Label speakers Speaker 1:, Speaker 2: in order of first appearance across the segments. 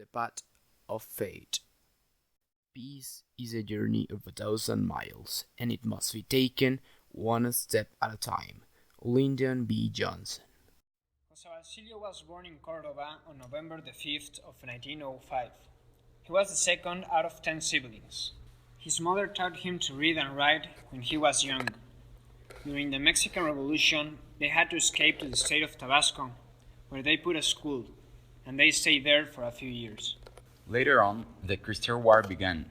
Speaker 1: the path of fate. Peace is a journey of 1,000 miles, and it must be taken one step at a time. Lyndon B. Johnson.
Speaker 2: Jose Basilio was born in Córdoba on November the 5th of 1905. He was the second out of 10 siblings. His mother taught him to read and write when he was young. During the Mexican Revolution, they had to escape to the state of Tabasco, where they put a school, and they stayed there for a few years.
Speaker 3: Later on, the Cristero War began,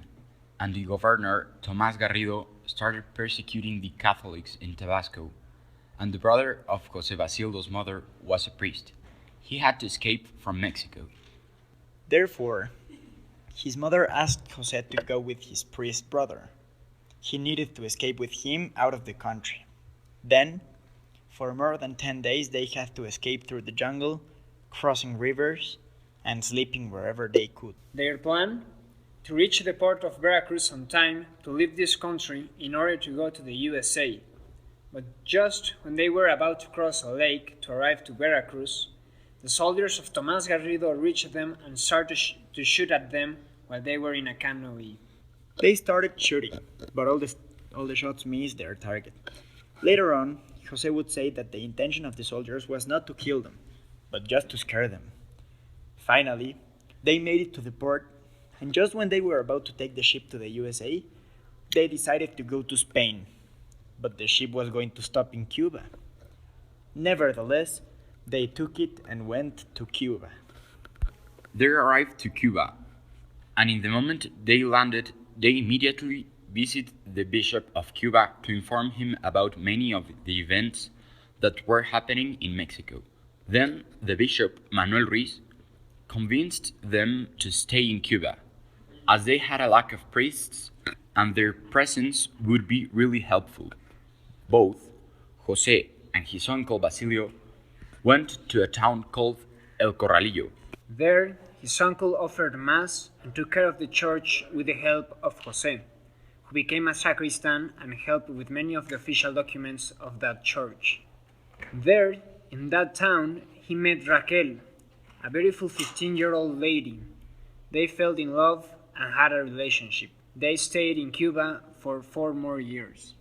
Speaker 3: and the governor, Tomás Garrido, started persecuting the Catholics in Tabasco, and the brother of Jose Basilio's mother was a priest. He had to escape from Mexico.
Speaker 4: Therefore, his mother asked Jose to go with his priest brother. He needed to escape with him out of the country. Then, for more than 10 days, they had to escape through the jungle, crossing rivers, and sleeping wherever they could.
Speaker 2: Their plan? To reach the port of Veracruz on time to leave this country in order to go to the USA. But just when they were about to cross a lake to arrive to Veracruz, the soldiers of Tomás Garrido reached them and started to shoot at them while they were in a canoe.
Speaker 4: They started shooting, but all the shots missed their target. Later on, Jose would say that the intention of the soldiers was not to kill them, but just to scare them. Finally, they made it to the port, and just when they were about to take the ship to the USA, they decided to go to Spain, but the ship was going to stop in Cuba. Nevertheless, they took it and went to Cuba.
Speaker 3: They arrived to Cuba, and in the moment they landed, they immediately visited the Bishop of Cuba to inform him about many of the events that were happening in Mexico. Then the Bishop, Manuel Ruiz, convinced them to stay in Cuba, as they had a lack of priests and their presence would be really helpful. Both Jose and his uncle Basilio went to a town called El Corralillo.
Speaker 2: There, his uncle offered Mass and took care of the church with the help of Jose, who became a sacristan and helped with many of the official documents of that church. There, in that town, he met Raquel, a beautiful 15-year-old lady. They fell in love and had a relationship. They stayed in Cuba for 4 more years.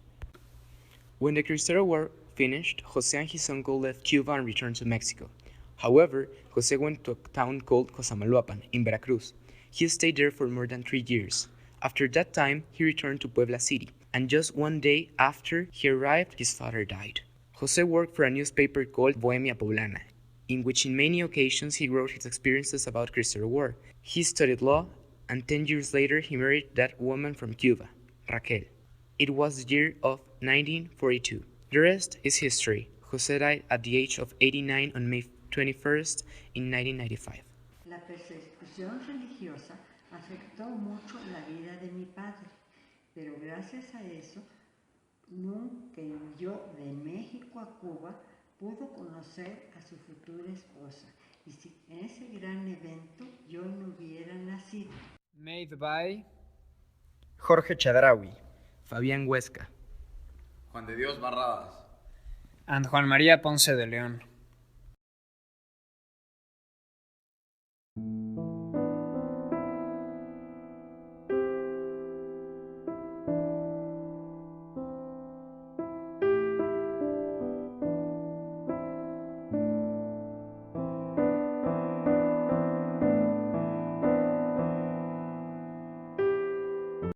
Speaker 1: When the Cristero War finished, Jose and his uncle left Cuba and returned to Mexico. However, Jose went to a town called Cosamaloapan in Veracruz. He stayed there for more than 3 years. After that time, he returned to Puebla City, and just one day after he arrived, his father died. Jose worked for a newspaper called Bohemia Poblana, in which in many occasions he wrote his experiences about Cristero War. He studied law, and 10 years later he married that woman from Cuba, Raquel. It was the year of 1942. The rest is history. Jose died at the age of 89 on May 21st in 1995.
Speaker 5: La persecución religiosa afectó mucho la vida de mi padre, pero gracias a eso, nunca huyó de México a Cuba, pudo conocer a su futura esposa, y si en ese gran evento yo no hubiera nacido.
Speaker 2: Made by
Speaker 4: Jorge Chadraui,
Speaker 1: Fabián Huesca,
Speaker 3: Juan de Dios Barradas,
Speaker 2: and Juan María Ponce de León.